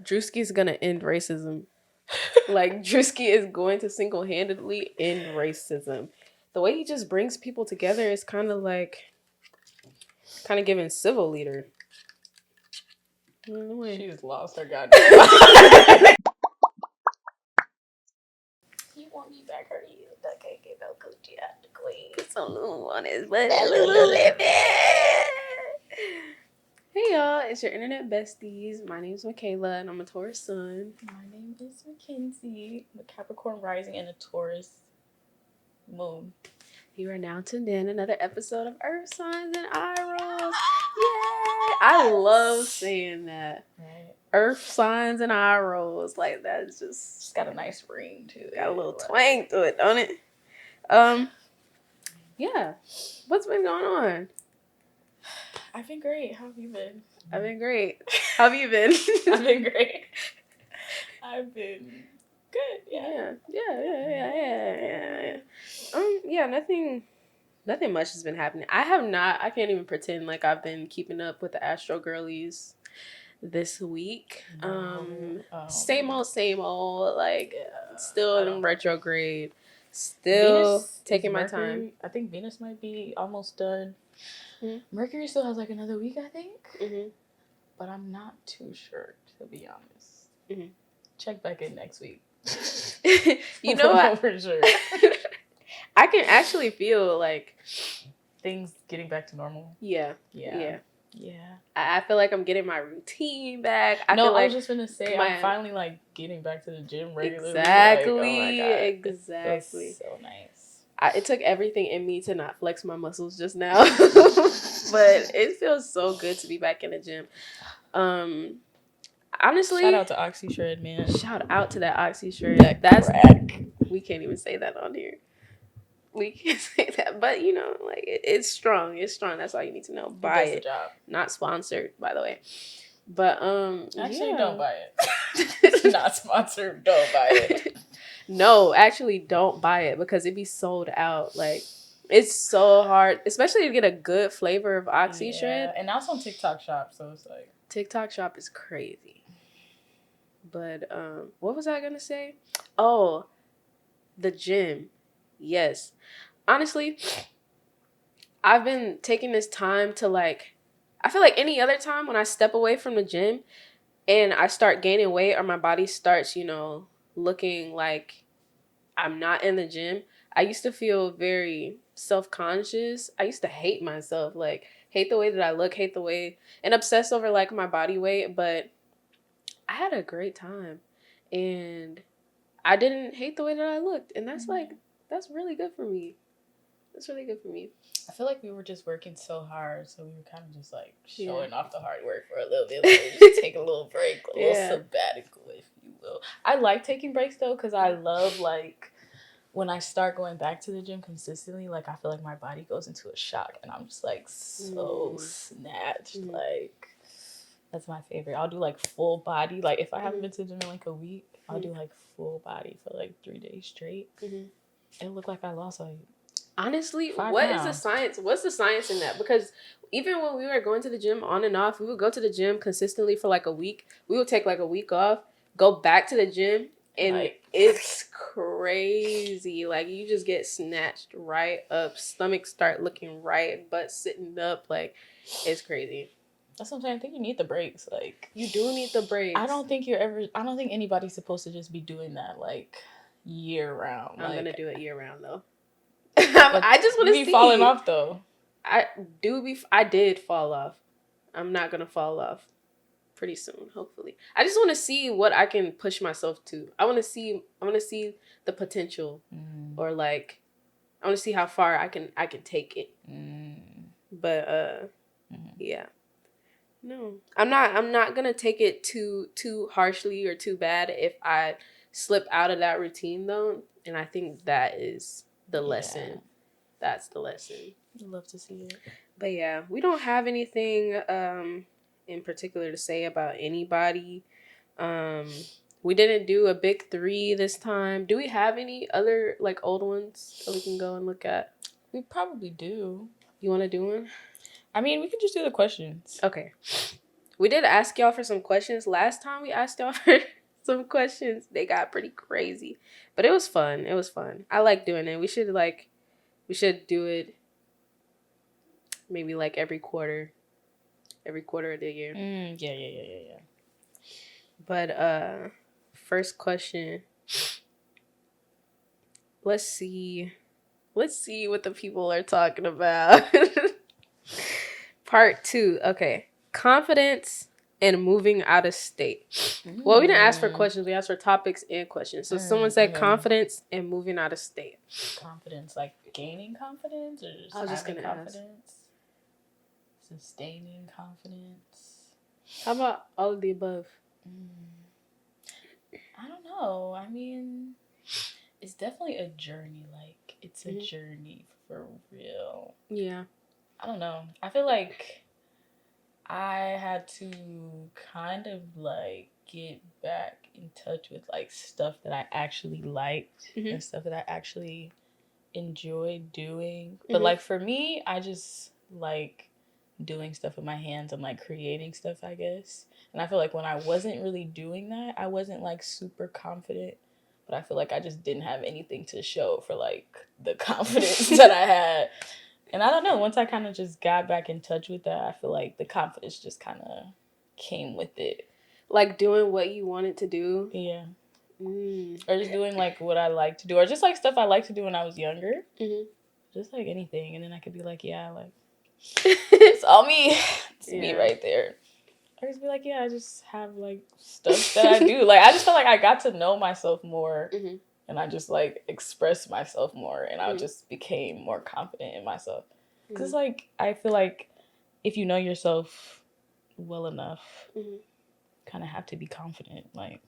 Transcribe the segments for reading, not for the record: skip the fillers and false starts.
Drewski is gonna end racism. Like, Drewski is going to single-handedly end racism. The way he just brings people together is kind of giving civil leader. She's lost her goddamn mind. You want me back, or you? I can't get no coochie out the queen. Some little on his butt. Hey y'all, it's your internet besties. My name's Makayla and I'm a Taurus sun. My name is Mckenzie. I'm a Capricorn rising and a Taurus moon. You are now tuned in another episode of Earth Signs and Eyerolls. Yay! I love saying that. Right. Earth Signs and Eyerolls. Like, that's It's got a nice ring to it. Got a little twang to it, don't it? Yeah. What's been going on? I've been great. How have you been? I've been great. How have you been? I've been great. I've been good. Yeah. Yeah, nothing much has been happening. I can't even pretend like I've been keeping up with the Astro Girlies this week. Same old, like, still in retrograde. Still Venus, taking my time. I think Venus might be almost done. Mm-hmm. Mercury still has like another week, I think. Mm-hmm. But I'm not too sure, to be honest. Mm-hmm. Check back in next week. You know what? For sure. I can actually feel like things getting back to normal. Yeah. I feel like I'm getting my routine back. I was just gonna say I'm finally like getting back to the gym regularly. Exactly. Like, oh exactly. So nice. It took everything in me to not flex my muscles just now, but it feels so good to be back in the gym. Honestly, shout out to OxyShred, man. Shout out to that OxyShred. That's crack. We can't even say that on here. We can't say that, but you know, like it's strong. It's strong. That's all you need to know. Buy it. Job. Not sponsored, by the way. But actually, don't buy it. It's not sponsored. Don't buy it. No, actually, don't buy it because it be sold out. Like, it's so hard, especially to get a good flavor of OxyShred. Yeah, and now it's on TikTok Shop, so it's like TikTok Shop is crazy. But what was I gonna say? Oh, the gym. Yes. Honestly, I've been taking this time to like, I feel like any other time when I step away from the gym and I start gaining weight or my body starts, you know, looking like I'm not in the gym, I used to feel very self-conscious. I used to hate myself, like hate the way that I look, hate the way, and obsess over like my body weight. But I had a great time and I didn't hate the way that I looked. And that's like, that's really good for me. That's really good for me. I feel like we were just working so hard, so we were kind of just like showing off the hard work for a little bit. Like, just take a little break, a little sabbatical, if you will. I like taking breaks though, because I love like when I start going back to the gym consistently. Like I feel like my body goes into a shock, and I'm just like so snatched. Like that's my favorite. I'll do like full body. Like if I haven't been to the gym in like a week, I'll do like full body for like 3 days straight. It looked like I lost like. Honestly, what is the science? What's the science in that? Because even when we were going to the gym on and off, we would go to the gym consistently for like a week. We would take like a week off, go back to the gym, and like, it's crazy. Like you just get snatched right up, stomach start looking right, butt sitting up. Like it's crazy. That's what I'm saying. I think you need the breaks. Like you do need the breaks. I don't think anybody's supposed to just be doing that like year round. I'm gonna do it year round though. I just want to see. You be falling off though. I did fall off. I'm not gonna fall off pretty soon, hopefully. I just want to see what I can push myself to. I want to see the potential, or like, I want to see how far I can take it. But yeah, no, I'm not gonna take it too harshly or too bad if I slip out of that routine though, and I think that is the lesson. Yeah. That's the lesson. I'd love to see it. But yeah, we don't have anything in particular to say about anybody. We didn't do a big 3 this time. Do we have any other like old ones that we can go and look at? We probably do. You want to do one? I mean, we could just do the questions. Okay. We did ask y'all for some questions. Last time we asked y'all for some questions, they got pretty crazy. But it was fun. It was fun. I like doing it. We should do it maybe like every quarter of the year. Yeah. But first question. Let's see what the people are talking about. Part 2. Okay. Confidence and moving out of state. Well, we didn't ask for questions. We asked for topics and questions. So someone said confidence and moving out of state. Confidence, like gaining confidence, or just I was just having gonna confidence? Sustaining confidence. How about all of the above? I don't know. I mean, it's definitely a journey. Like, it's a journey for real. Yeah. I don't know. I feel like I had to kind of like get back in touch with like stuff that I actually liked and stuff that I actually enjoyed doing. But like for me, I just like doing stuff with my hands and like creating stuff, I guess. And I feel like when I wasn't really doing that, I wasn't like super confident. But I feel like I just didn't have anything to show for like the confidence that I had. And I don't know, once I kind of just got back in touch with that, I feel like the confidence just kind of came with it. Like doing what you wanted to do? Yeah. Or just doing like what I like to do. Or just like stuff I liked to do when I was younger. Just like anything. And then I could be like, yeah, like, it's all me. It's me right there. Or just be like, yeah, I just have like stuff that I do. Like, I just felt like I got to know myself more. And I just, like, expressed myself more. And I just became more confident in myself. Because, like, I feel like if you know yourself well enough, kind of have to be confident. Like,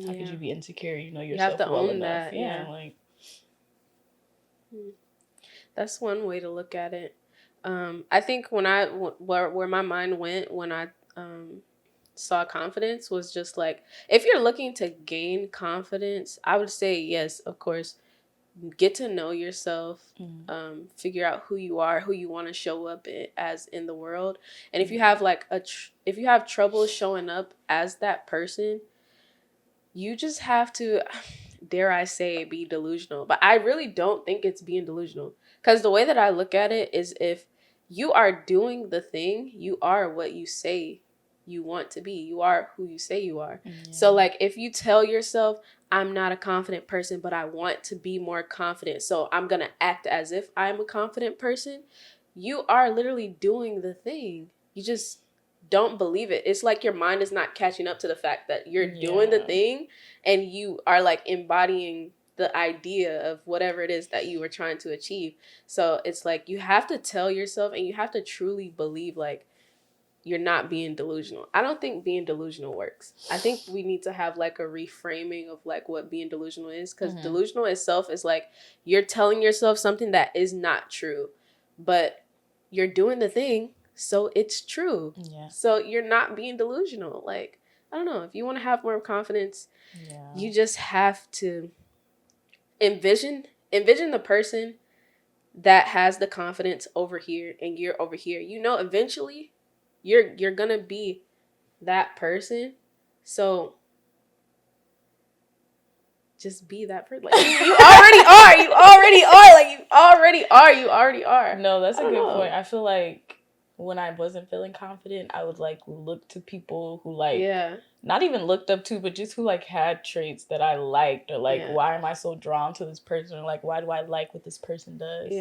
how could you be insecure? You know yourself well enough. That, yeah. Like. That's one way to look at it. I think where my mind went when I saw confidence was just like, if you're looking to gain confidence, I would say yes, of course, get to know yourself, figure out who you are, who you want to show up as in the world. And if you have like if you have trouble showing up as that person, you just have to, dare I say, be delusional. But I really don't think it's being delusional, because the way that I look at it is, if you are doing the thing, you are what you say you want to be. You are who you say you are. So like, if you tell yourself, I'm not a confident person, but I want to be more confident, so I'm going to act as if I'm a confident person, you are literally doing the thing. You just don't believe it. It's like your mind is not catching up to the fact that you're doing the thing, and you are like embodying the idea of whatever it is that you were trying to achieve. So it's like, you have to tell yourself, and you have to truly believe like you're not being delusional. I don't think being delusional works. I think we need to have like a reframing of like what being delusional is, because delusional itself is like, you're telling yourself something that is not true, but you're doing the thing, so it's true. So you're not being delusional. Like, I don't know, if you want to have more confidence, you just have to envision the person that has the confidence over here, and you're over here. You know, eventually you're gonna be that person. So just be that person. Like, you already are. No, that's a good point. I feel like when I wasn't feeling confident, I would like look to people who like, not even looked up to, but just who like had traits that I liked, or like, why am I so drawn to this person, or like, why do I like what this person does?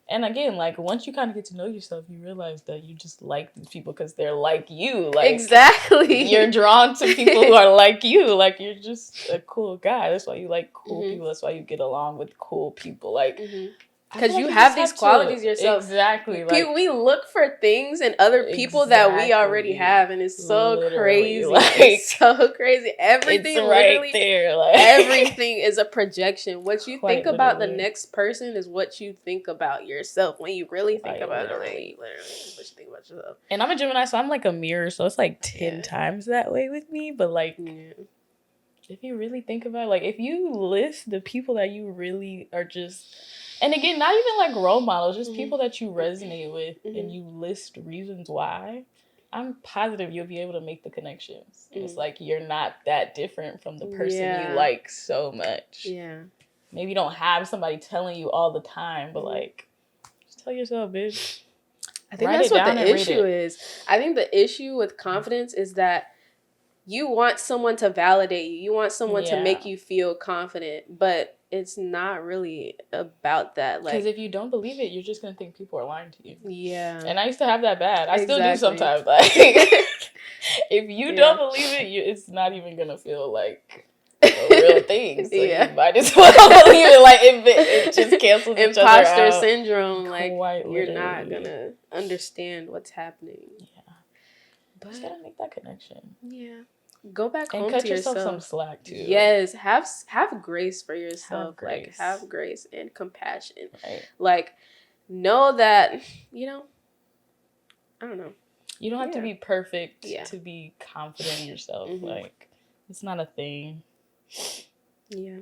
And again, like, once you kind of get to know yourself, you realize that you just like these people because they're like you. Like, exactly. You're drawn to people who are like you. Like, you're just a cool guy. That's why you like cool people. That's why you get along with cool people. Like, because you have these qualities yourself. Exactly. Like, we look for things in other people that we already have, and it's so crazy. Like, it's so crazy. Everything, it's right there. Like, everything is a projection. What you think about the next person is what you think about yourself. When you really think about it, like, literally, what you think about yourself. And I'm a Gemini, so I'm like a mirror. So it's like 10 times that way with me. But like, if you really think about it, like, if you list the people that you really are just... And again, not even like role models, just people that you resonate with, and you list reasons why. I'm positive you'll be able to make the connections. It's like you're not that different from the person you like so much. Yeah. Maybe you don't have somebody telling you all the time, but like, just tell yourself, bitch. I think that's what the issue is. I think the issue with confidence is that you want someone to validate you. You want someone to make you feel confident, but it's not really about that. Because if you don't believe it, you're just going to think people are lying to you. Yeah. And I used to have that bad. I still do sometimes. Like, if you don't believe it, it's not even going to feel like a real thing. So you might as well believe it. Like, it just cancels each other out. Imposter syndrome. Like, you're not going to understand what's happening. Yeah. But just got to make that connection. Yeah. Go back home and cut to yourself yourself. some slack too. Yes, have grace for yourself. Have grace and compassion. Right. Like, know that I don't know. You don't have to be perfect to be confident in yourself. Like, it's not a thing. Yeah.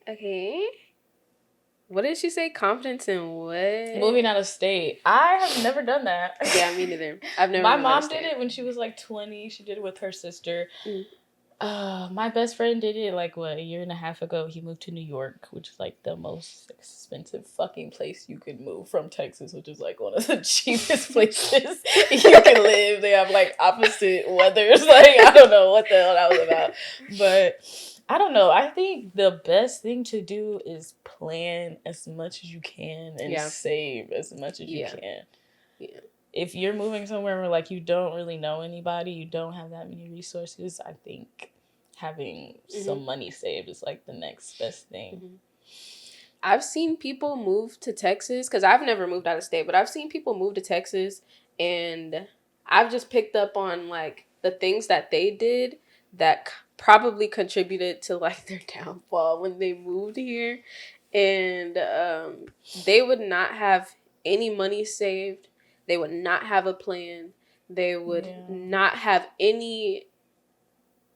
Okay. What did she say? Confidence in what? Moving out of state. I have never done that. Yeah, me neither. I've never. My mom did it when she was like 20. She did it with her sister. My best friend did it like a year and a half ago. He moved to New York, which is like the most expensive fucking place you could move from Texas, which is like one of the cheapest places you can live. They have like opposite weathers. Like, I don't know what the hell that was about, but I don't know. I think the best thing to do is plan as much as you can and save as much as you can. Yeah. If you're moving somewhere where like you don't really know anybody, you don't have that many resources, I think having some money saved is like the next best thing. I've seen people move to Texas because I've never moved out of state, but I've seen people move to Texas, and I've just picked up on like the things that they did that probably contributed to like their downfall when they moved here, and they would not have any money saved. They would not have a plan. They would not have any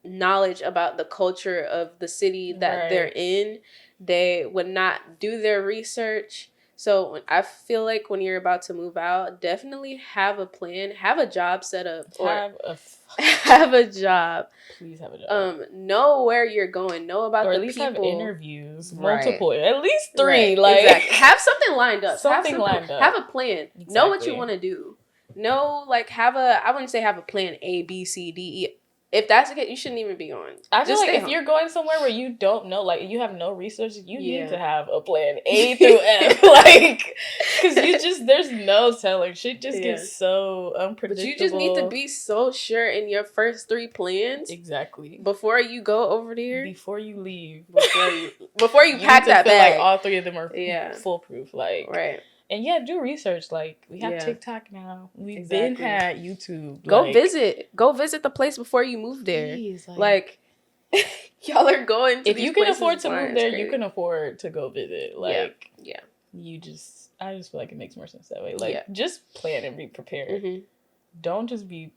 knowledge about the culture of the city that they're in. They would not do their research. So I feel like when you're about to move out, definitely have a plan, have a job set up, have a job. Please have a job. Know where you're going. Know about or the at least people. Have interviews, multiple, at least 3. Like exactly. Have something lined up. Lined up. Have a plan. Exactly. Know what you want to do. Know like I wouldn't say have a plan A, B, C, D, E. If that's the case, you shouldn't even be on. I feel like if you're going somewhere where you don't know, like you have no resources, you need to have a plan A through F, like, because there's no telling. Shit just gets so unpredictable. But you just need to be so sure in your first 3 plans. Exactly. Before you go over there. Before you leave. Before you pack that bag. Like all 3 of them are foolproof. Like. Right. And do research. Like, we have TikTok now. We've been had YouTube. Go visit the place before you move there. Please, like y'all are going to if you can afford to move there, you can afford to go visit. Like, I just feel like it makes more sense that way. Like, just plan and be prepared. Don't just be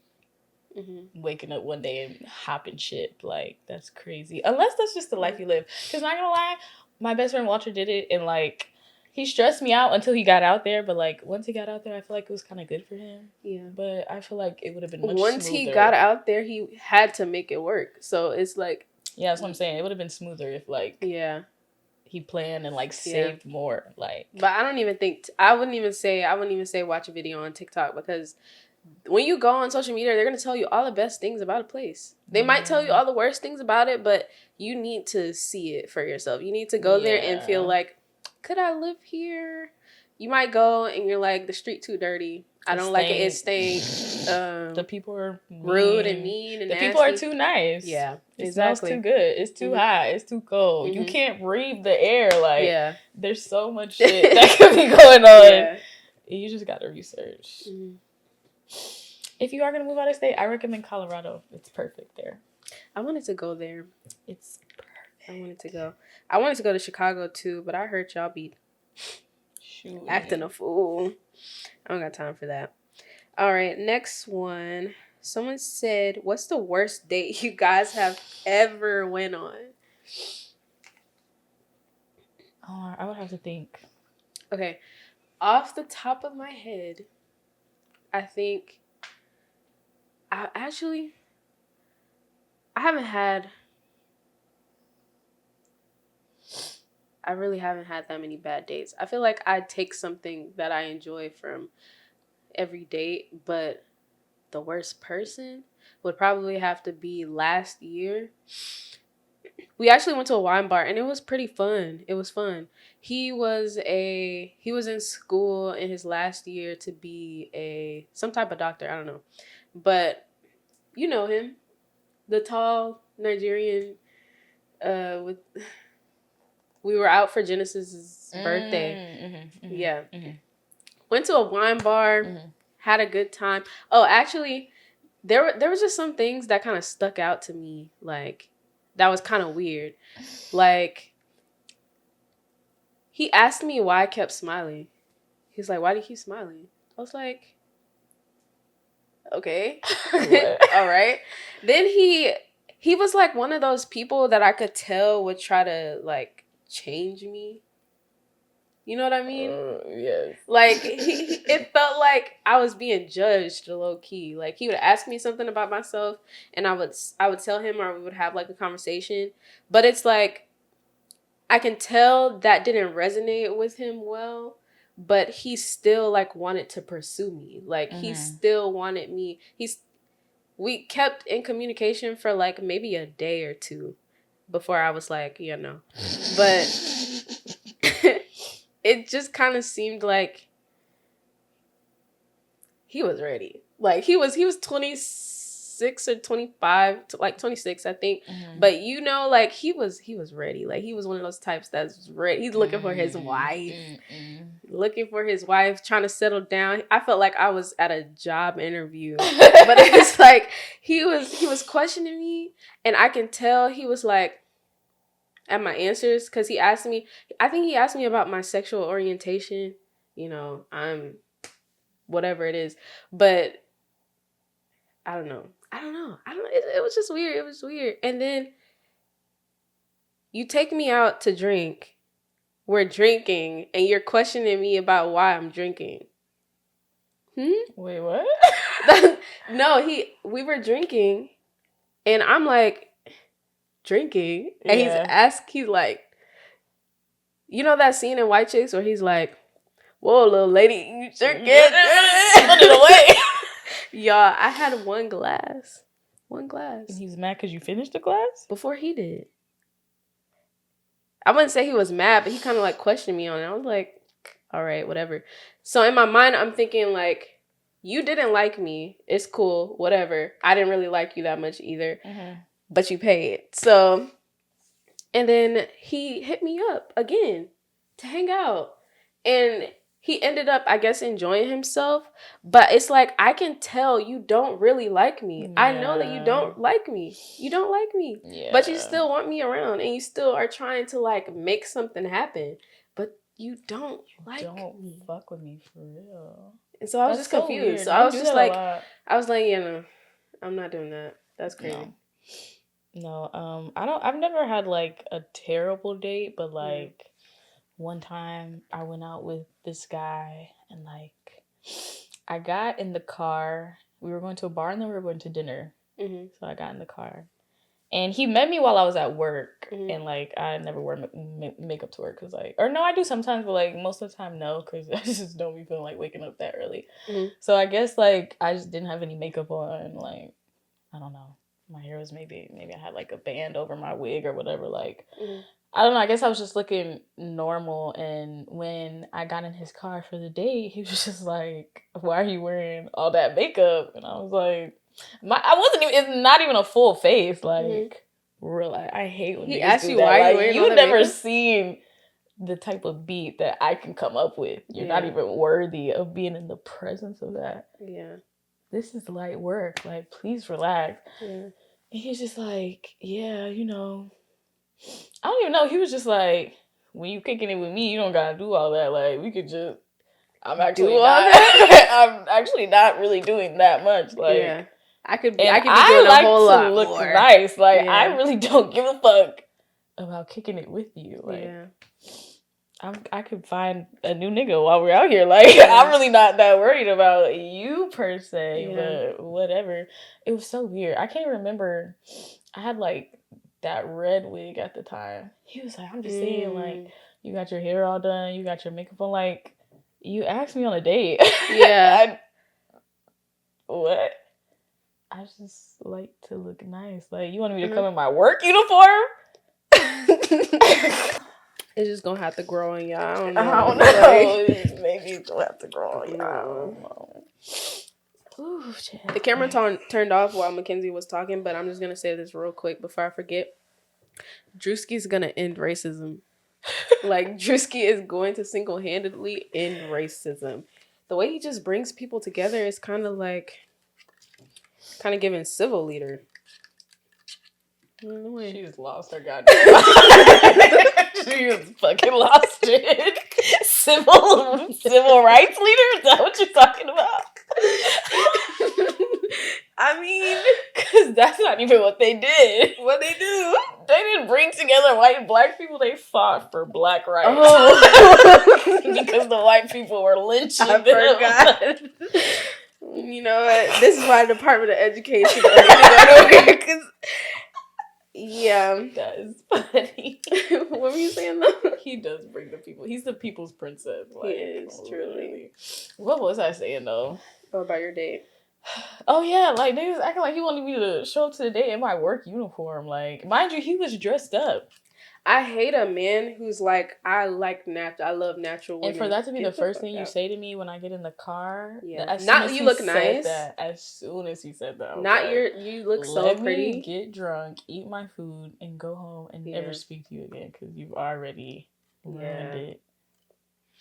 waking up one day and hopping ship. Like, that's crazy. Unless that's just the life you live. Because not gonna lie, my best friend Walter did it, and like, he stressed me out until he got out there, but like once he got out there, I feel like it was kind of good for him. Yeah. But I feel like it would have been much smoother. Once he got out there, he had to make it work. So it's like, yeah, that's what I'm saying. It would have been smoother if like he planned and like saved more. Like, but I wouldn't even say watch a video on TikTok, because when you go on social media, they're gonna tell you all the best things about a place. They might tell you all the worst things about it, but you need to see it for yourself. You need to go there and feel like, could I live here? You might go and you're like, the street too dirty. I don't like it. It stinks. The people are rude and mean and nasty. People are too nice. Yeah, it smells too good. It's too hot. It's too cold. You can't breathe the air. Like, there's so much shit that could be going on. Yeah. You just got to research. If you are going to move out of state, I recommend Colorado. It's perfect there. I wanted to go there. It's perfect. I wanted to go to Chicago too, but I heard y'all be acting a fool. I don't got time for that. All right, next one. Someone said, what's the worst date you guys have ever went on? Oh, I would have to think. Okay. Off the top of my head, I think I actually, I haven't had. I really haven't had that many bad dates. I feel like I take something that I enjoy from every date, but the worst person would probably have to be last year. We actually went to a wine bar and it was pretty fun. It was fun. He was in school in his last year to be some type of doctor, I don't know. But you know him, the tall Nigerian with we were out for Genesis's birthday. Mm-hmm, mm-hmm, Yeah. Mm-hmm. Went to a wine bar, had a good time. Oh, actually, there was just some things that kind of stuck out to me, like that was kind of weird. Like he asked me why I kept smiling. He's like, "Why do you keep smiling?" I was like, "Okay, all right." Then he was like one of those people that I could tell would try to like change me. You know what I mean? Yes. Like it felt like I was being judged low key. Like he would ask me something about myself, and I would tell him, or we would have like a conversation. But it's like I can tell that didn't resonate with him well. But he still like wanted to pursue me. Like he still wanted me. We kept in communication for like maybe a day or two before I was like, but. It just kind of seemed like he was ready. Like he was 26 or 25, like 26, I think. But like he was ready. Like he was one of those types that's ready. He's looking for his wife. Looking for his wife, trying to settle down. I felt like I was at a job interview. But it's like he was questioning me, and I can tell he was like at my answers, because I think he asked me about my sexual orientation. I'm whatever it is, but I don't know. It was just weird. It was weird. And then you take me out to drink. We're drinking, and you're questioning me about why I'm drinking. Wait, what? No, we were drinking, and I'm like drinking, and he's like, you know that scene in White Chicks where he's like, "Whoa, little lady, you sure get put it away." Y'all, I had one glass. And he was mad because you finished the glass? Before he did. I wouldn't say he was mad, but he kind of like questioned me on it. I was like, all right, whatever. So in my mind, I'm thinking like, you didn't like me. It's cool, whatever. I didn't really like you that much either, but you paid. So, and then he hit me up again to hang out. And he ended up, I guess, enjoying himself. But it's like, I can tell you don't really like me. Yeah. I know that you don't like me. You don't like me. Yeah. But you still want me around. And you still are trying to, like, make something happen. But you don't like me. Don't fuck with me for real. And so I was just confused. Weird. So I was just like, no, I'm not doing that. That's crazy. No, I've never had, like, a terrible date. But, like... One time I went out with this guy and like I got in the car. We were going to a bar and then we were going to dinner. So I got in the car and he met me while I was at work. And like I never wear makeup to work because like, or no, I do sometimes, but like most of the time no, because I just don't be feeling like waking up that early. So I guess like I just didn't have any makeup on. Like I don't know, my hair was maybe I had like a band over my wig or whatever. Like. I don't know. I guess I was just looking normal. And when I got in his car for the date, he was just like, "Why are you wearing all that makeup?" And I was like, it's not even a full face. Like, real. I hate when he asked you why are you wearing all that makeup. You've never makeup? Seen the type of beat that I can come up with. You're not even worthy of being in the presence of that. Yeah. This is light work. Like, please relax. Yeah. And he's just like, yeah, you know. I don't even know. He was just like, when you kicking it with me, you don't gotta do all that. Like we could just. I'm actually I'm actually not really doing that much. Like yeah. I could be doing a whole lot more. I like to look nice. Like I really don't give a fuck about kicking it with you. Like I could find a new nigga while we're out here. Like, I'm really not that worried about you per se, but whatever. It was so weird. I can't remember. I had like that red wig at the time. He was like, I'm just saying, like, you got your hair all done, you got your makeup on. Like, you asked me on a date. Yeah. What? I just like to look nice. Like, you wanted me to come in my work uniform? It's just gonna have to grow on y'all. I don't know. Like, maybe it's gonna have to grow on y'all. I don't know. Ooh, the camera turned off while Mackenzie was talking, but I'm just gonna say this real quick before I forget. Drewski's gonna end racism. Like, Drewski is going to single-handedly end racism. The way he just brings people together is kind of giving civil leader. She just lost her goddamn. She was fucking lost it. Civil rights leader? Is that what you're talking about? I mean, because that's not even what they did. What they do? They didn't bring together white and black people. They fought for black rights. Oh. Because the white people were lynching them. Forgot. You know what? This is why the Department of Education because yeah, that is funny. What were you saying though? He does bring the people. He's the people's princess. Like, he is truly. What was I saying though? Oh, about your date. Oh yeah, like they was acting like he wanted me to show up to the date in my work uniform. Like, mind you, he was dressed up. I hate a man who's like, I love natural women. And for that to be the first thing you say to me when I get in the car, yeah, not you look nice. As soon as he said that, not you look so pretty. Let me get drunk, eat my food, and go home and never speak to you again because you've already ruined it.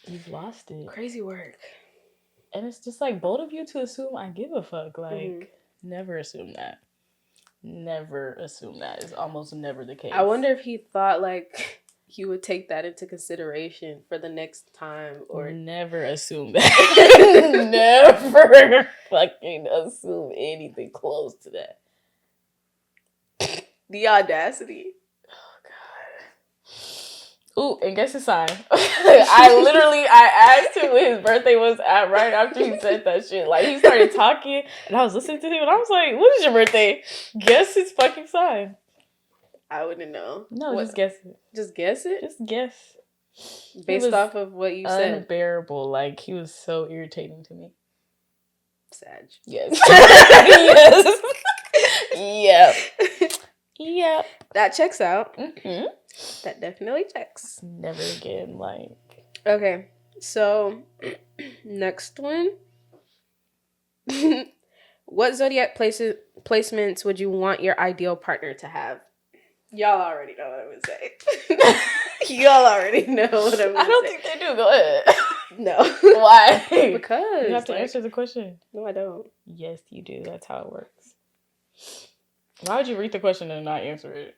You've lost it. Crazy work. And it's just like bold of you to assume I give a fuck. Like, never assume that. Never assume that. It's almost never the case. I wonder if he thought like you would take that into consideration for the next time, or never assume that. Never fucking assume anything close to that. The audacity. Ooh, and guess his sign. I asked him when his birthday was at right after he said that shit. Like, he started talking, and I was listening to him, and I was like, what is your birthday? Guess his fucking sign. I wouldn't know. No, just guess it. Just guess it? Just guess. Based off of what you said. Unbearable. Like, he was so irritating to me. Sag. Yes. Yes. Yep. Yep. That checks out. Mm-hmm. That definitely checks. Never again, like. Okay, so next one. What zodiac placements would you want your ideal partner to have? Y'all already know what I'm gonna say. Y'all already know what I'm gonna say. I don't think they do. Go ahead. No. Why? Because you have to answer the question. No, I don't. Yes, you do. That's how it works. Why would you read the question and not answer it?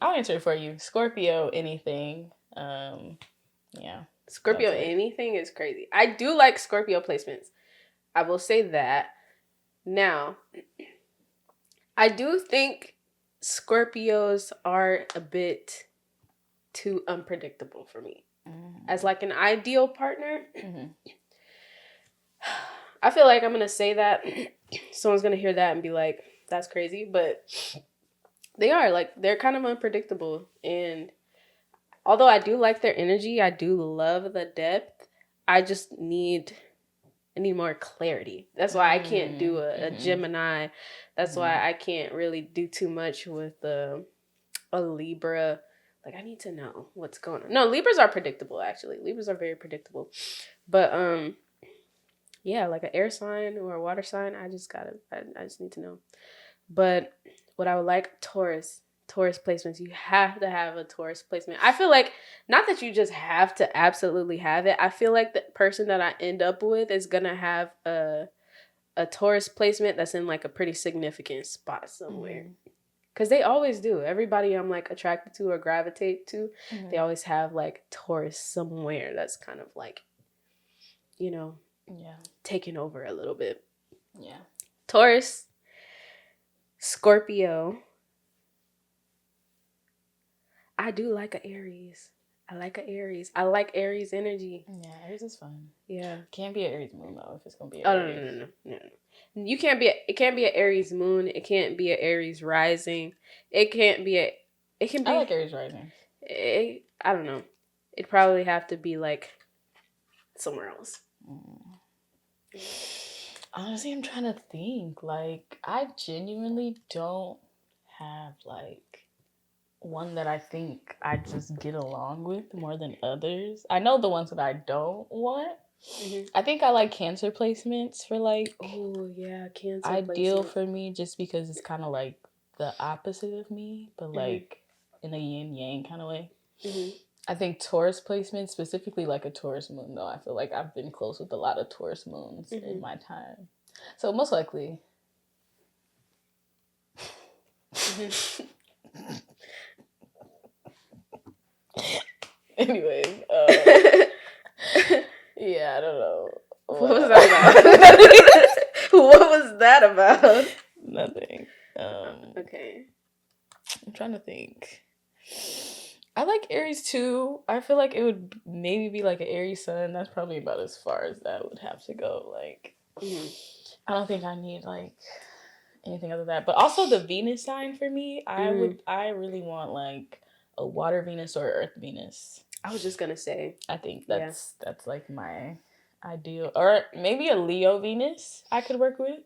I'll answer it for you. Scorpio, anything. Yeah. Scorpio, anything is crazy. I do like Scorpio placements. I will say that. Now, I do think Scorpios are a bit too unpredictable for me. As like an ideal partner. I feel like I'm going to say that. Someone's going to hear that and be like, that's crazy. But they are. Like, they're kind of unpredictable. And although I do like their energy, I do love the depth. I just need more clarity. That's why I can't do a Gemini. That's why I can't really do too much with a Libra. Like, I need to know what's going on. No, Libras are predictable, actually. Libras are very predictable. But, yeah, like an air sign or a water sign, I just need to know. But what I would like, Taurus placements. You have to have a Taurus placement. I feel like, not that you just have to absolutely have it. I feel like the person that I end up with is going to have a Taurus placement that's in like a pretty significant spot somewhere. Because they always do. Everybody I'm like attracted to or gravitate to, they always have like Taurus somewhere that's kind of like, you know, taking over a little bit. Yeah. Taurus, Scorpio. I do like an Aries. I like an Aries. I like Aries energy. Yeah, Aries is fun. Yeah. Can't be an Aries moon though if it's gonna be an Aries. No. You can't be. It can't be an Aries moon. It can't be an Aries rising. It can't be a. It can be. I like Aries rising. I don't know. It'd probably have to be like somewhere else. Honestly, I'm trying to think. Like, I genuinely don't have like one that I think I just get along with more than others. I know the ones that I don't want. Mm-hmm. I think I like Cancer placements for like. Oh yeah, Cancer. Ideal for me, just because it's kind of like the opposite of me, but like in a yin yang kind of way. Mm-hmm. I think Taurus placement, specifically like a Taurus moon, though, I feel like I've been close with a lot of Taurus moons in my time. So most likely. Anyways, yeah, I don't know. What was that about? What was that about? Nothing. Okay. I'm trying to think. I like Aries too. I feel like it would maybe be like an Aries sun. That's probably about as far as that would have to go. Like, I don't think I need like anything other than that. But also the Venus sign for me, I really want like a water Venus or Earth Venus. I was just gonna say. I think that's like my ideal, or maybe a Leo Venus I could work with,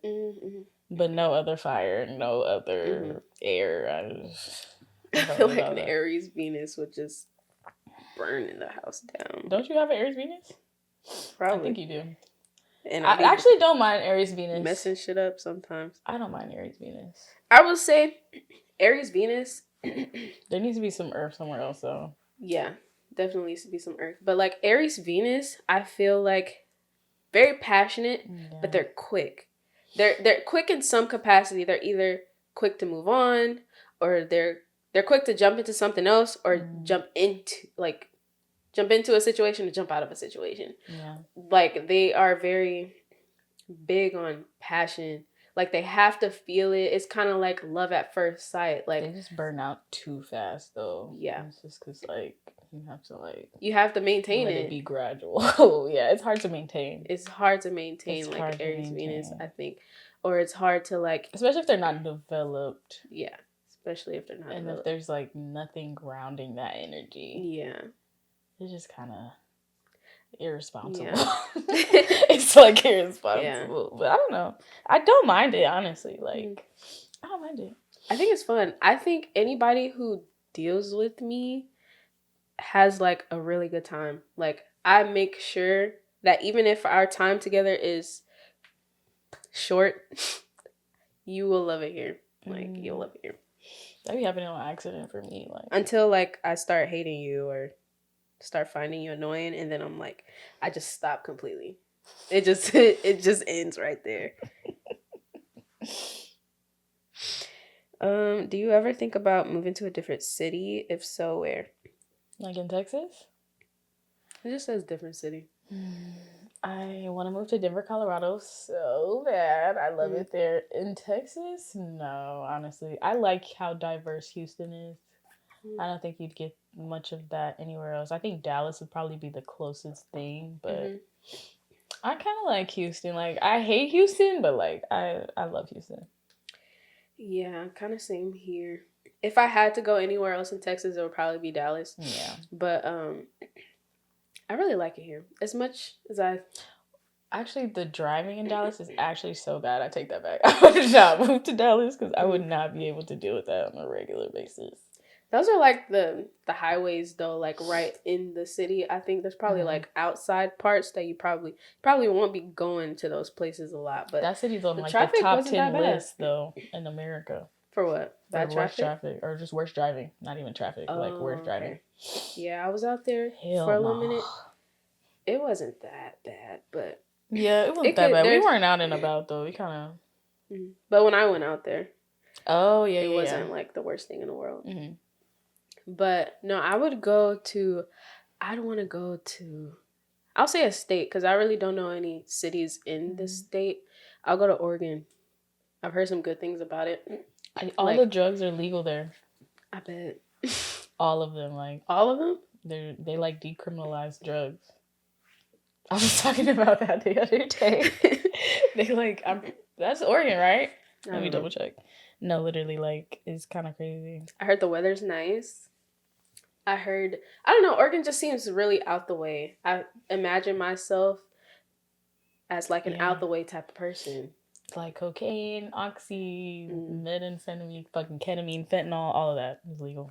but no other fire, no other air. I feel like an Aries Venus would just burn the house down. Don't you have an Aries Venus? Probably. I think you do. And I actually don't mind Aries Venus. Messing shit up sometimes. I don't mind Aries Venus. I would say Aries Venus. There needs to be some Earth somewhere else, though. Yeah, definitely needs to be some Earth. But like Aries Venus, I feel like very passionate, but they're quick. They're quick in some capacity. They're either quick to move on, or they're quick to jump into something else, or jump into a situation to jump out of a situation. Yeah. Like they are very big on passion. Like they have to feel it. It's kind of like love at first sight. Like they just burn out too fast though. Yeah. It's just because like you have to maintain it. Let it be gradual. Yeah, it's hard to maintain. It's hard to maintain like Aries Venus, I think. Or it's hard to like, especially if they're not developed. Yeah. Especially if they're not developed. If there's like nothing grounding that energy. Yeah. It's just kind of irresponsible. Yeah. It's like irresponsible. Yeah. But I don't know. I don't mind it, honestly. Like, I don't mind it. I think it's fun. I think anybody who deals with me has like a really good time. Like, I make sure that even if our time together is short, you will love it here. Like, you'll love it here. That be happening on accident for me. Like, until like I start hating you or start finding you annoying, and then I'm like, I just stop completely. It just ends right there. Do you ever think about moving to a different city? If so, where? Like in Texas? It just says different city. I want to move to Denver, Colorado so bad. I love it there. In Texas? No, honestly. I like how diverse Houston is. I don't think you'd get much of that anywhere else. I think Dallas would probably be the closest thing, but I kind of like Houston. Like, I hate Houston, but like I love Houston. Yeah, kind of same here. If I had to go anywhere else in Texas, it would probably be Dallas. Yeah. But I really like it here. As much as I... Actually, the driving in Dallas is actually so bad. I take that back. I would not move to Dallas because I would not be able to deal with that on a regular basis. Those are like the highways though, like right in the city. I think there's probably like outside parts that you probably won't be going to those places a lot. But that city's on like the top 10 list though in America. For what? Bad worst traffic or just worst driving. Not even traffic, like worst driving. Okay. Yeah, I was out there for a little minute. It wasn't that bad, but yeah, it wasn't that bad. We weren't out and about though. We kind of. But when I went out there, it wasn't like the worst thing in the world. Mm-hmm. But no, I'd want to go to, I'll say a state because I really don't know any cities in the state. I'll go to Oregon. I've heard some good things about it. All the drugs are legal there. I bet. All of them, like All of them? they like decriminalize drugs. I was talking about that the other day. They like that's Oregon, right? Let me double check. No, literally, like it's kind of crazy. I heard the weather's nice. I don't know, Oregon just seems really out the way. I imagine myself as like an out the way type of person. It's like cocaine, oxy, methamphetamine, fucking ketamine, fentanyl, all of that is legal.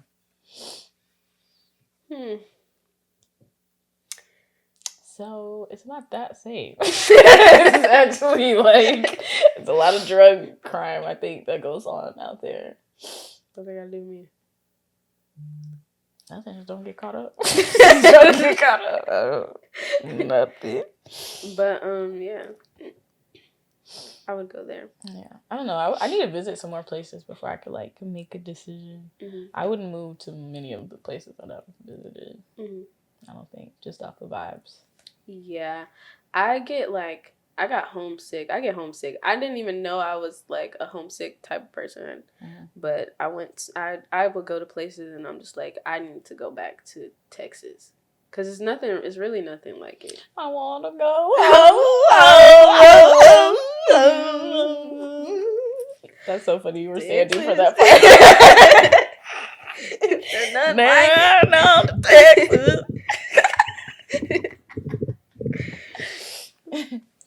So it's not that safe. It's actually like it's a lot of drug crime, I think, that goes on out there. What they gotta do with me? Nothing. Just don't get caught up. Don't get caught up. Nothing. But yeah, I would go there. Yeah, I don't know. I need to visit some more places before I could like make a decision. I wouldn't move to many of the places that I've visited. I don't think, just off the vibes. Yeah, I got homesick. I get homesick. I didn't even know I was like a homesick type of person, but I would go to places and I'm just like, I need to go back to Texas because it's really nothing like it. I want to go home. That's so funny. You were standing for that part. Texas.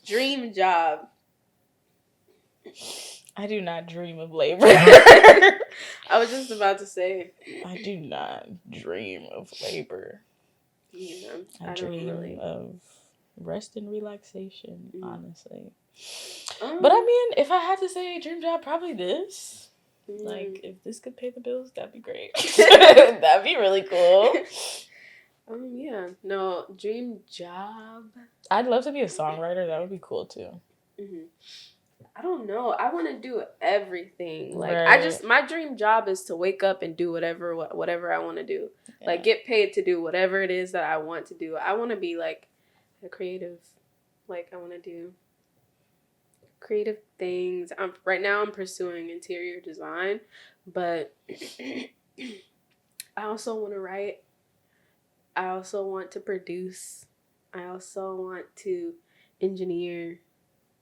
Dream job. I do not dream of labor. I was just about to say. I do not dream of labor. Yeah, I dream of rest and relaxation, honestly. But I mean, if I had to say a dream job, probably this. Like, if this could pay the bills, that'd be great. That'd be really cool. Yeah. No, dream job. I'd love to be a songwriter. That would be cool, too. I don't know. I want to do everything. Like, my dream job is to wake up and do whatever I want to do. Yeah. Like, get paid to do whatever it is that I want to do. I want to be, like, a creative. Like, I want to do creative things. Right now I'm pursuing interior design, but I also want to write. I also want to produce. I also want to engineer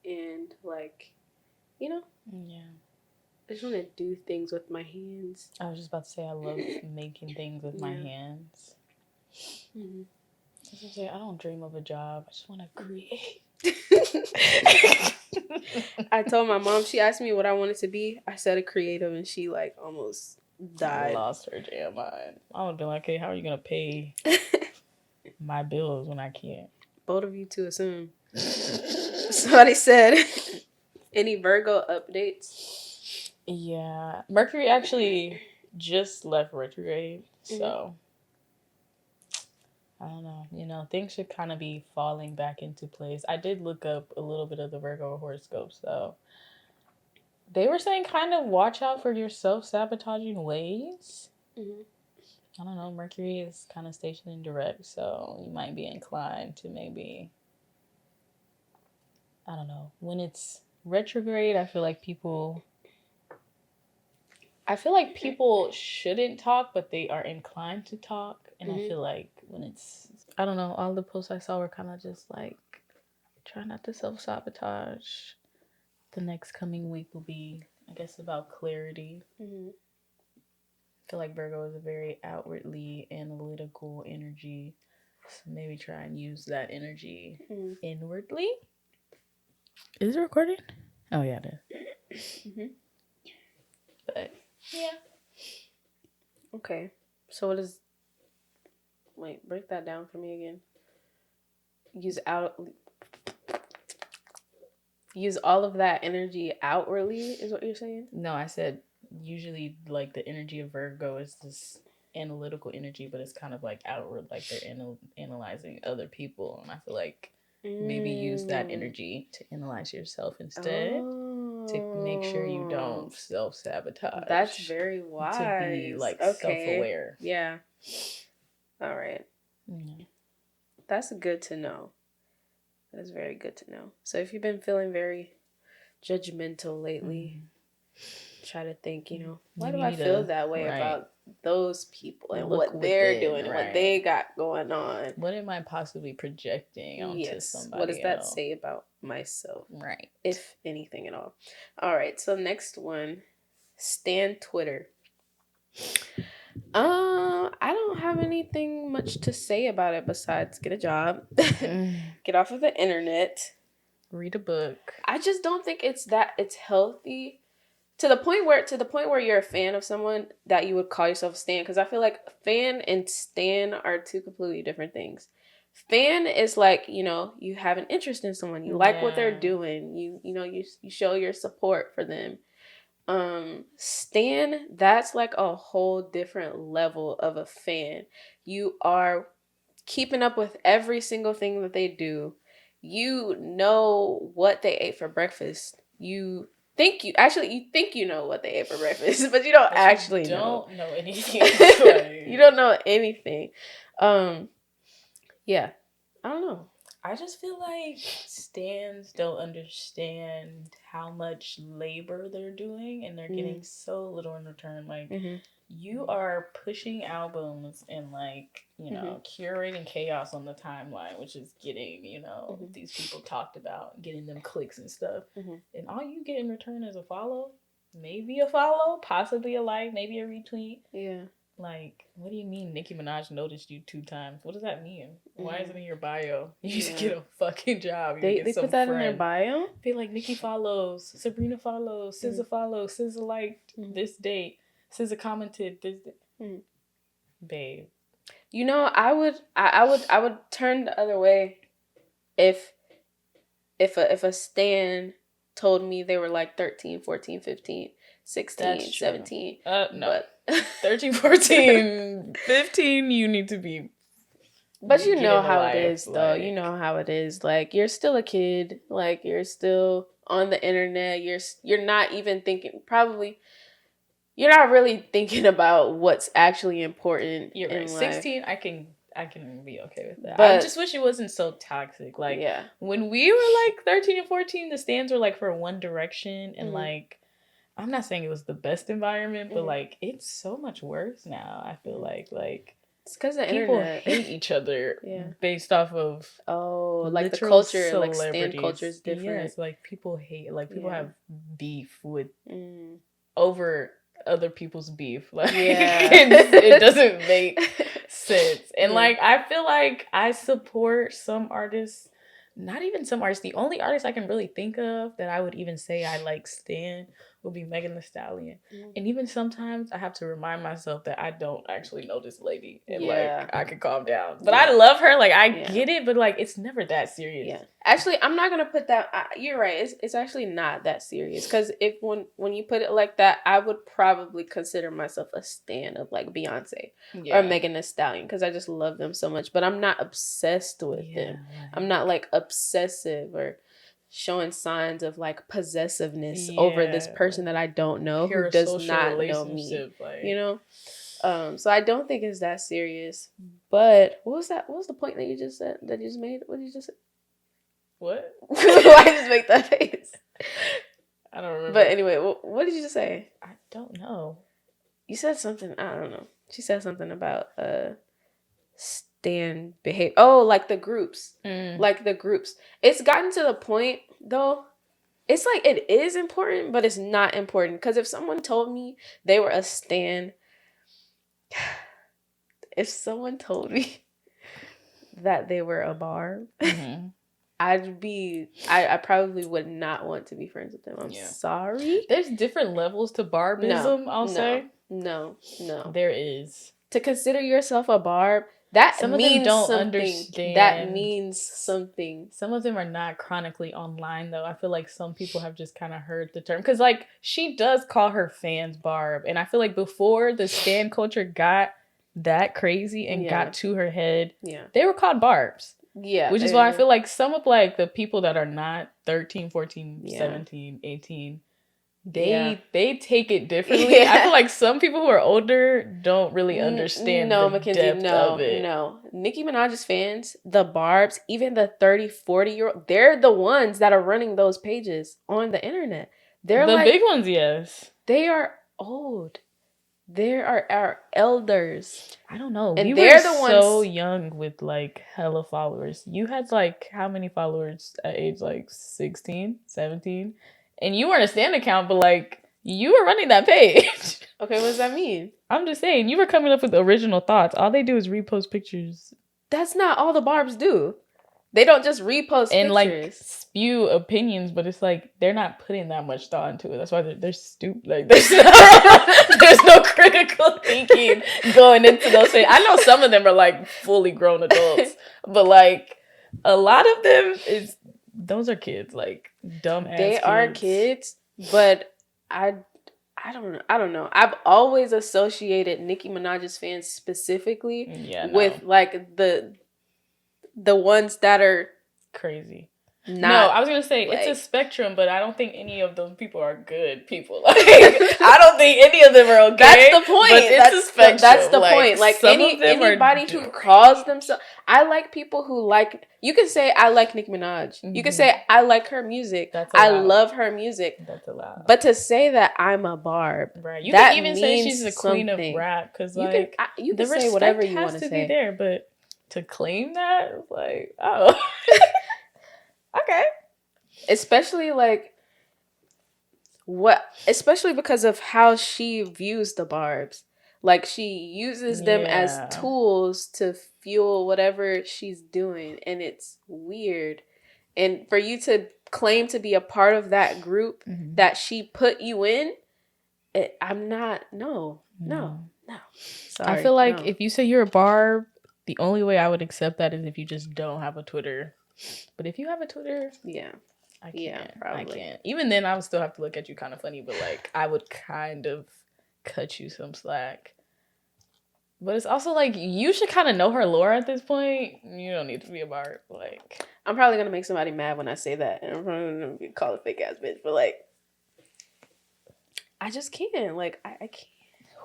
and like, you know? Yeah. I just want to do things with my hands. I was just about to say I love making things with my hands. I was gonna say I don't dream of a job. I just want to create. I told my mom, she asked me what I wanted to be. I said a creative and she like almost died. Lost her damn mind. I would be like, hey, how are you going to pay my bills when I can't? Both of you to assume. Somebody said, any Virgo updates? Yeah. Mercury actually just left retrograde, so I don't know. You know, things should kind of be falling back into place. I did look up a little bit of the Virgo horoscopes, though. They were saying kind of watch out for your self-sabotaging ways. I don't know. Mercury is kind of stationed in direct, so you might be inclined to maybe, I don't know. When it's retrograde, I feel like people shouldn't talk, but they are inclined to talk. And I feel like when it's, I don't know, all the posts I saw were kind of just like, try not to self-sabotage. The next coming week will be, I guess, about clarity. I feel like Virgo is a very outwardly analytical energy. So maybe try and use that energy inwardly. Is it recording? Oh, yeah, it is. But, yeah. Okay. So what is... Wait, break that down for me again. Use all of that energy outwardly is what you're saying? No, I said usually like the energy of Virgo is this analytical energy, but it's kind of like outward, like they're analyzing other people. And I feel like maybe use that energy to analyze yourself instead to make sure you don't self-sabotage. That's very wise. To be like self-aware. Yeah. All right. That's good to know. That is very good to know. So if you've been feeling very judgmental lately, try to think, why do I feel that way about those people and what they're doing and what they got going on? What am I possibly projecting onto somebody? What does that say about myself? Right. If anything at all. All right. So next one, stan Twitter. I don't have anything much to say about it besides get a job, get off of the internet, read a book. I just don't think it's healthy to the point where you're a fan of someone that you would call yourself a stan, because I feel like fan and stan are two completely different things. Fan is like, you have an interest in someone, you like what they're doing, you show your support for them. Stan, that's like a whole different level of a fan. You are keeping up with every single thing that they do. You know what they ate for breakfast. You think you know what they ate for breakfast, but you don't actually know. You don't know anything. You don't know anything. Yeah. I don't know. I just feel like stans don't understand how much labor they're doing, and they're getting so little in return. Like, you are pushing albums and, like, curating chaos on the timeline, which is getting, these people talked about, getting them clicks and stuff. And all you get in return is a follow, maybe a follow, possibly a like, maybe a retweet. Yeah. Like, what do you mean Nicki Minaj noticed you 2 times? What does that mean? Why is it in your bio? You just get a fucking job. They put that in their bio? They like, Nicki follows, Sabrina follows, SZA follows, SZA liked this date, SZA commented this day. Babe. I would turn the other way if a stan told me they were like 13, 14, 15, 16, 17. No. But 13, 14, 15, you need to be. But you know how it is, though. You know how it is. Like, you're still a kid. Like, you're still on the internet. You're not even thinking, probably, you're not really thinking about what's actually important. You're right. 16, I can be okay with that. But I just wish it wasn't so toxic. Like, when we were like 13 and 14, the stands were like for One Direction, and like, I'm not saying it was the best environment, but like, it's so much worse now. I feel like it's because the people internet hate each other based off of like the culture, like stan culture is different. Yes, like people hate, like people have beef with over other people's beef. Like it doesn't make sense. And like, I feel like I support some artists. Not even some artists. The only artist I can really think of that I would even say I like stan would be Megan Thee Stallion. And even sometimes I have to remind myself that I don't actually know this lady. And like, I can calm down. But I love her. Like, I get it. But like, it's never that serious. Yeah. Actually, I'm not going to put that. You're right. It's actually not that serious. Because when you put it like that, I would probably consider myself a stan of like Beyonce or Megan Thee Stallion. Because I just love them so much. But I'm not obsessed with them. Right. I'm not like obsessive or showing signs of like possessiveness over this person that I don't know, who does not know me. Like, so I don't think it's that serious. But what was that? What was the point that you just said? That you just made? What did you just say? What? Why just make that face? I don't remember. But anyway, what did you just say? I don't know. You said something. I don't know. She said something about stan behavior. Oh, like the groups. Like the groups. It's gotten to the point, though, it's like it is important, but it's not important. Because if someone told me they were a stan, if someone told me that they were a barb, I probably would not want to be friends with them. I'm sorry. There's different levels to barbism, I'll say. No. There is. To consider yourself a barb, that some means of them don't something. Understand. That means something. Some of them are not chronically online, though. I feel like some people have just kind of heard the term. Because, like, she does call her fans barb. And I feel like before the stan culture got that crazy and got to her head, they were called barbs. Yeah. Which is why I feel like some of, like, the people that are not 13, 14, 17, 18... They take it differently. I feel like some people who are older don't really understand the depth of it. No. Nicki Minaj's fans, the barbs, even the 30, 40-year-old, they're the ones that are running those pages on the internet. They're the like, big ones, yes. They are old. They are our elders. I don't know. And we they're were the so ones young with like hella followers. You had like how many followers at age like 16, 17? And you weren't a stand account, but like you were running that page. Okay, what does that mean? I'm just saying, you were coming up with original thoughts. All they do is repost pictures. That's not all the Barbs do. They don't just repost and pictures. Like spew opinions, but it's like they're not putting that much thought into it. That's why they're stupid. Like there's no critical thinking going into those things. I know some of them are like fully grown adults, but like a lot of them those are kids, like dumb ass. They are kids, but I don't know. I've always associated Nicki Minaj's fans specifically with like the ones that are crazy. No, I was gonna say like, it's a spectrum, but I don't think any of those people are good people. Like, I don't think any of them are okay. That's the point. But it's a spectrum. That's the point. Like anybody who calls themselves, I like people who like. You can say I like Nicki Minaj. Mm-hmm. You can say I like her music. I love her music. That's allowed. But to say that I'm a Barb, right? You can even say she's the queen of rap because like you can say whatever you want to say. Be there, but to claim that, it's like, oh. Okay. Especially because of how she views the Barbs. Like she uses them as tools to fuel whatever she's doing, and it's weird. And for you to claim to be a part of that group that she put you in, I'm not. No. Sorry, I feel like if you say you're a Barb, the only way I would accept that is if you just don't have a Twitter. But if you have a Twitter, I can't. Yeah, probably. I can't. Even then, I would still have to look at you kind of funny, but like I would kind of cut you some slack. But it's also like you should kind of know her lore at this point. You don't need to be a Barb. Like I'm probably gonna make somebody mad when I say that, and I'm probably gonna be called a fake ass bitch. But like, I just can't. Like I can't.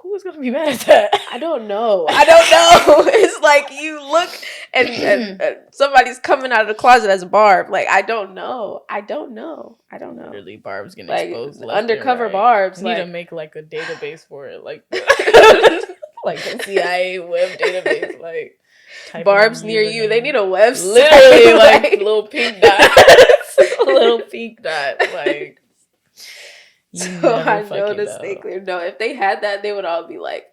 Who is gonna be mad at that? I don't know. It's like you look and somebody's coming out of the closet as a Barb. Like I don't know. Literally, Barb's getting exposed. Undercover Barbs. You need to make like a database for it, like like a CIA web database. Like Barbs near you. They need a website. Literally, like little pink dots. Little pink dot. Like. So I noticed they clear. No, if they had that, they would all be like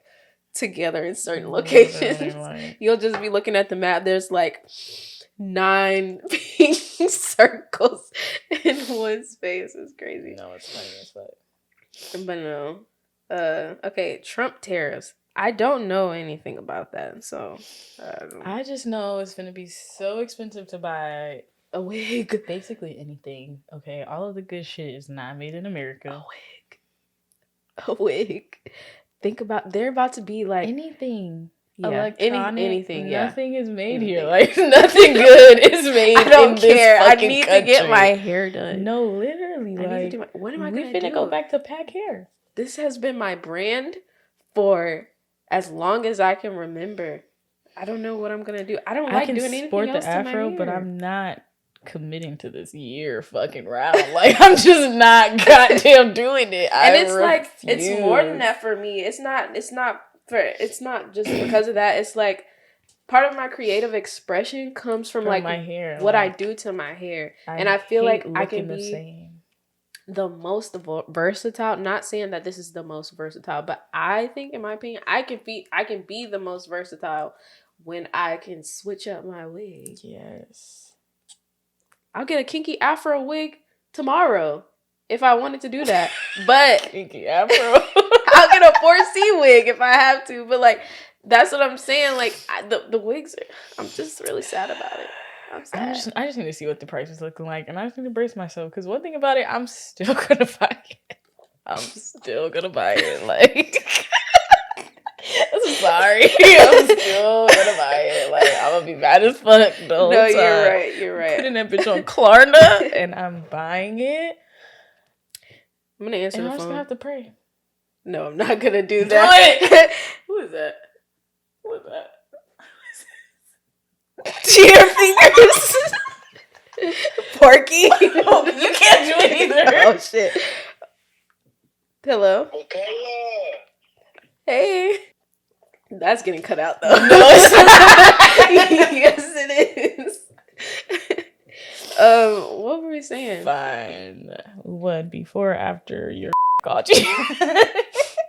together in certain locations. Like, you'll just be looking at the map. There's like 9 pink circles in one space. It's crazy. No, it's funny as fuck. But no. Okay, Trump tariffs. I don't know anything about that, so I just know it's gonna be so expensive to buy a wig. Basically anything. Okay, all of the good shit is not made in America. A wig. Think about, they're about to be like anything. Yeah, anything. Nothing is made here. Like nothing good is made. I don't care. I need to get my hair done. No, literally. What am I gonna do? We're gonna go back to pack hair. This has been my brand for as long as I can remember. I don't know what I'm gonna do. I don't like doing anything else to my hair. I can sport the afro, but I'm not committing to this year fucking round. Like I'm just not goddamn doing it. And it's like it's more than that for me. It's not just because of that. It's like part of my creative expression comes from like my hair, what I do to my hair. And I feel like I can be the most versatile. Not saying that this is the most versatile, but I think in my opinion I can be the most versatile when I can switch up my wig. Yes. I'll get a kinky afro wig tomorrow if I wanted to do that. But kinky afro. I'll get a 4C wig if I have to. But like that's what I'm saying. Like the wigs I'm just really sad about it. I'm sad. I just need to see what the price is looking like, and I just need to brace myself because one thing about it, I'm still gonna buy it. Like. I'm sorry. I'm still gonna buy it. Like I'm gonna be mad as fuck the whole time. You're right. Putting that bitch on Klarna and I'm buying it. I'm gonna answer the phone. I'm just gonna have to pray. No, I'm not gonna do that. Who is that? Cheer fingers. Porky. You can't do it either. Oh shit. Hello. Makayla. Hey. That's getting cut out though. No, it's Yes, it is. What were we saying? fine. What, before or after your called you?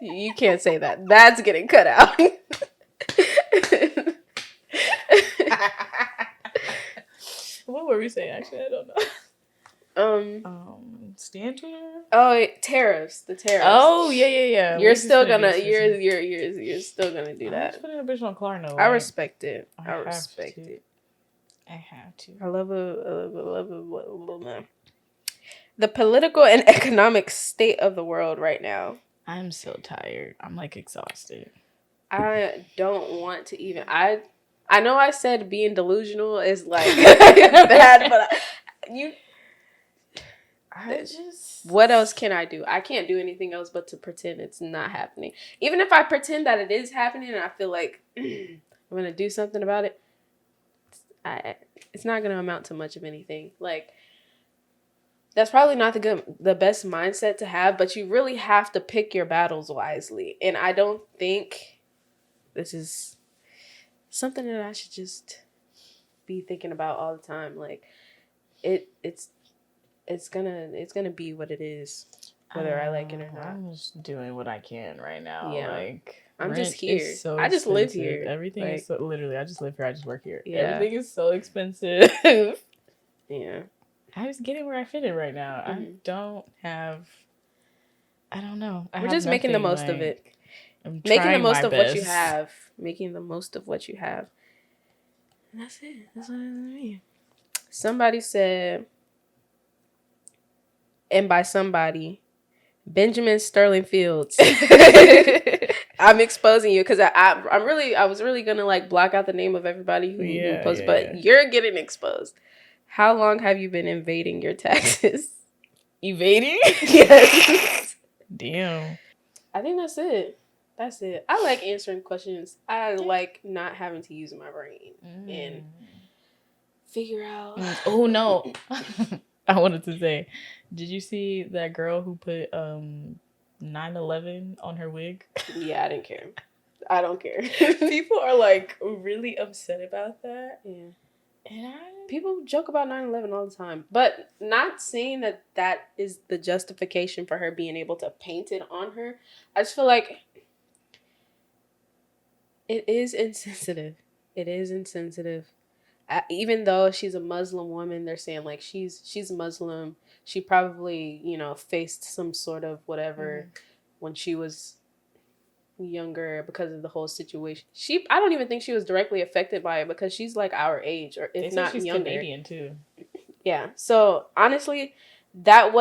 You can't say that. That's getting cut out. What were we saying? Actually, I don't know. Stand here. Oh, tariffs. The tariffs. Oh yeah. You're still gonna. You're still gonna do I'm that. just putting a bitch on Klarna. I respect it. I I have respect to. it. I have to. I love the political and economic state of the world right now. I'm so tired. I'm like exhausted. I don't want to even. I know I said being delusional is like bad, but what else can I do? I can't do anything else but to pretend it's not happening. Even if I pretend that it is happening and I feel like I'm gonna do something about it, it's not gonna amount to much of anything. Like, that's probably not the best mindset to have, but you really have to pick your battles wisely. And I don't think this is something that I should just be thinking about all the time. Like, it's gonna be what it is, whether I like it or not. I'm just doing what I can right now. Yeah. Like, I'm just here. So I just live here. Everything is so, literally, I just live here. I just work here. Yeah. Everything is so expensive. Yeah. I just getting where I fit in right now. Mm-hmm. I don't know. We're just making the most of it. I'm making the most of best. what you have. Making the most of what you have. And that's it. That's what I mean. Somebody said, and by somebody, Benjamin Sterling Fields. I'm exposing you because I was really gonna like block out the name of everybody who posted, but you're getting exposed. How long have you been evading your taxes? Evading? Yes. Damn. I think that's it. That's it. I like answering questions. I like not having to use my brain and figure out. Oh no. I wanted to say, did you see that girl who put 9/11 on her wig? Yeah, I didn't care. I don't care. People are like really upset about that. Yeah. And people joke about 9/11 all the time, but not saying that is the justification for her being able to paint it on her. I just feel like it is insensitive. It is insensitive. Even though she's a Muslim woman, they're saying like she's Muslim. She probably, faced some sort of whatever when she was younger because of the whole situation. I don't even think she was directly affected by it because she's like our age, or if not she's younger. Canadian too. Yeah. So honestly, that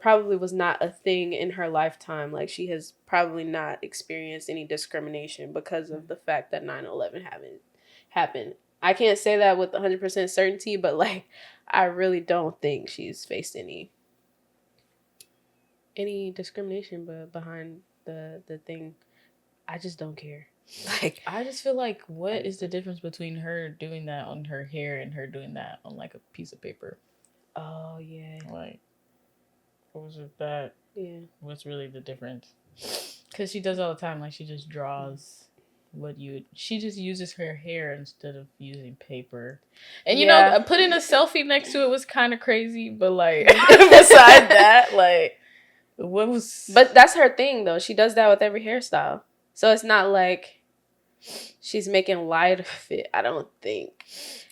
probably was not a thing in her lifetime. Like, she has probably not experienced any discrimination because of the fact that 9/11 happened. I can't say that with 100% certainty, but like, I really don't think she's faced any discrimination behind the thing. I just don't care. Like, I just feel like, what is the difference between her doing that on her hair and her doing that on like a piece of paper? Oh yeah. Like, what was it that? Yeah. What's really the difference? Because she does all the time. Like, she just draws she just uses her hair instead of using paper. And you know, putting a selfie next to it was kind of crazy, but like, beside that, like, what was? But that's her thing though. She does that with every hairstyle. So it's not like she's making light of it, I don't think.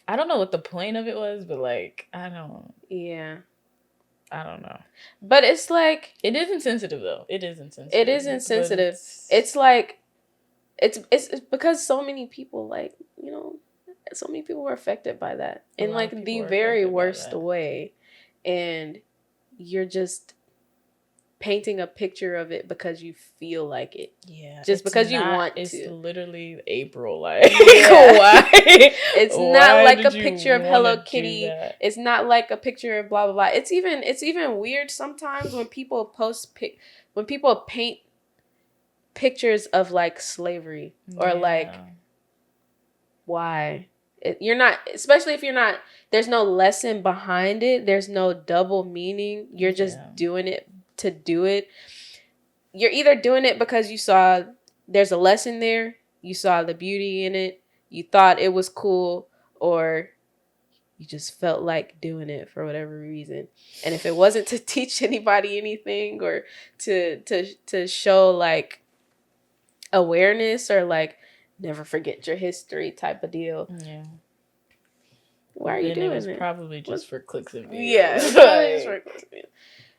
I don't know what the point of it was, but like, I don't know. But it's like, it is insensitive though. It is insensitive. It is insensitive. It's like, it's because so many people, like, so many people were affected by that in like the very worst way, and you're just painting a picture of it because you feel like it. Yeah. Just because you want to. It's literally April. Like, yeah. Why? It's not like a picture of Hello Kitty. It's not like a picture of blah, blah, blah. It's even weird sometimes when people paint pictures of like slavery or like, why? You're not, especially if you're not, there's no lesson behind it. There's no double meaning. You're just doing it to do it, you're either doing it because you saw there's a lesson there, you saw the beauty in it, you thought it was cool, or you just felt like doing it for whatever reason. And if it wasn't to teach anybody anything or to show like awareness or like never forget your history type of deal. Yeah. Why are you doing it? It was probably just for clicks and views. Yeah, probably just for clicks and views.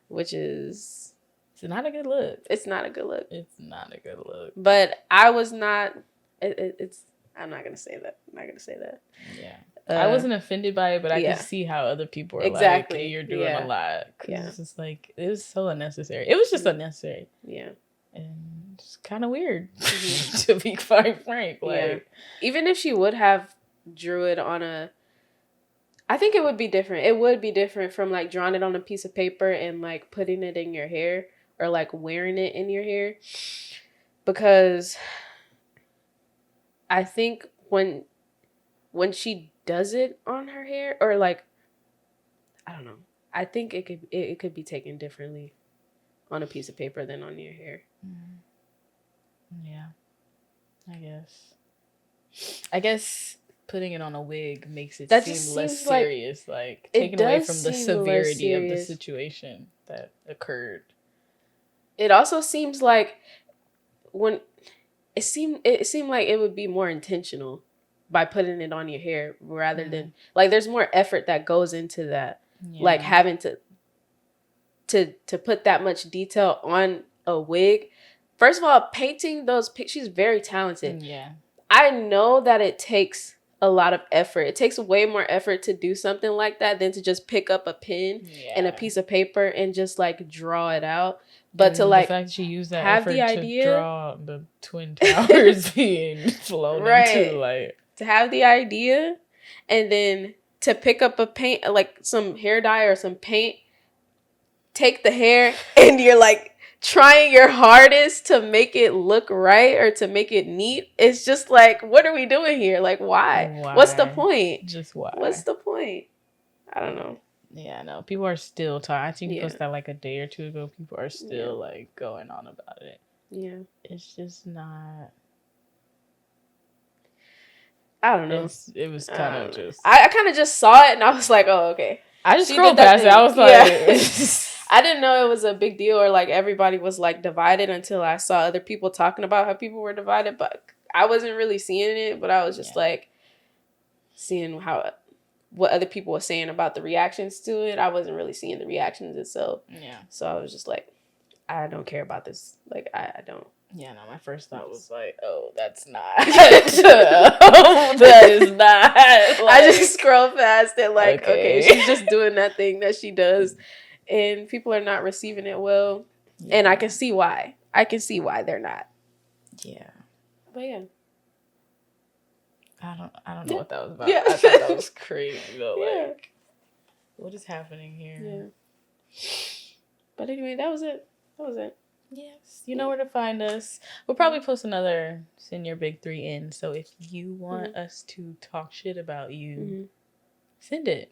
Which is... It's not a good look. It's not a good look. It's not a good look. But I was not... I'm not going to say that. I'm not going to say that. Yeah. I wasn't offended by it, but I could see how other people were like, hey, you're doing a lot. Because it's just like, it was so unnecessary. It was just unnecessary. Yeah. And it's kind of weird, to be quite frank. Like, even if she would have drew it on a... I think it would be different. It would be different from like drawing it on a piece of paper and like putting it in your hair or like wearing it in your hair. Because I think when she does it on her hair, or like, I don't know, I think it could be taken differently on a piece of paper than on your hair. Yeah, I guess putting it on a wig makes it seem less serious, like taking away from the severity of the situation that occurred. It also seems like when it seemed like it would be more intentional by putting it on your hair rather than like there's more effort that goes into that, like having to put that much detail on a wig. First of all, painting those pictures, she's very talented. Yeah, I know that it takes a lot of effort. It takes way more effort to do something like that than to just pick up a pen and a piece of paper and just like draw it out. But and to like the fact she used that have effort the idea, to draw the Twin Towers being flown into the light. To have the idea and then to pick up a paint, like some hair dye or some paint, take the hair and you're like trying your hardest to make it look right or to make it neat. It's just like, what are we doing here? Like, why? What's the point? Just why? What's the point? I don't know. Yeah, no. People are still talking. I think it was that like a day or two ago. People are still like going on about it. Yeah. It's just not. I don't know. It was kind of just. I kind of just saw it and I was like, oh, okay. I just scrolled past it. I was like, I didn't know it was a big deal or like everybody was like divided until I saw other people talking about how people were divided. But I wasn't really seeing it. But I was just like seeing what other people were saying about the reactions to it. I wasn't really seeing the reactions itself. Yeah. So I was just like, I don't care about this. Like, I don't. Yeah, no, my first thought was like, oh, that's not. That is not. Like, I just scrolled past it like, okay, she's just doing that thing that she does. And people are not receiving it well. Yeah. And I can see why. I can see why they're not. Yeah. But yeah. I don't know what that was about. Yeah. I thought that was crazy though. Like, what is happening here? Yeah. But anyway, that was it. Yes. You know where to find us. We'll probably post another Send Your Big 3 in. So if you want us to talk shit about you, send it.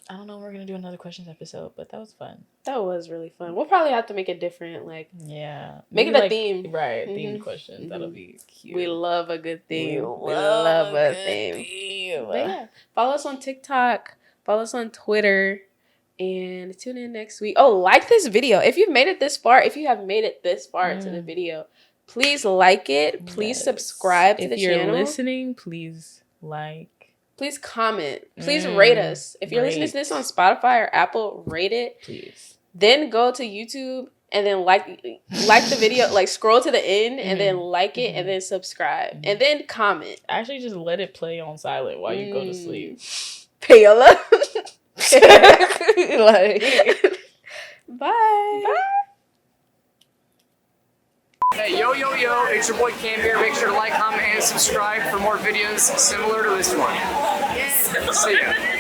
I don't know when we're going to do another questions episode, but that was fun. That was really fun. We'll probably have to make it different. Like, make it a theme. Right. Themed questions. That'll be cute. We love a good theme. We love a theme. But yeah. Follow us on TikTok. Follow us on Twitter. And tune in next week. Oh, like this video. If you've made it this far, into the video, please like it. Please subscribe to the channel. If you're listening, please like. Please comment. Please rate us. If you're listening to this on Spotify or Apple, rate it. Please. Then go to YouTube and then like the video. Like scroll to the end and then like it and then subscribe. And then comment. Actually, just let it play on silent while you go to sleep. Payola. Bye. Hey, yo, it's your boy Cam here. Make sure to like, comment, and subscribe for more videos similar to this one. Yes. See ya.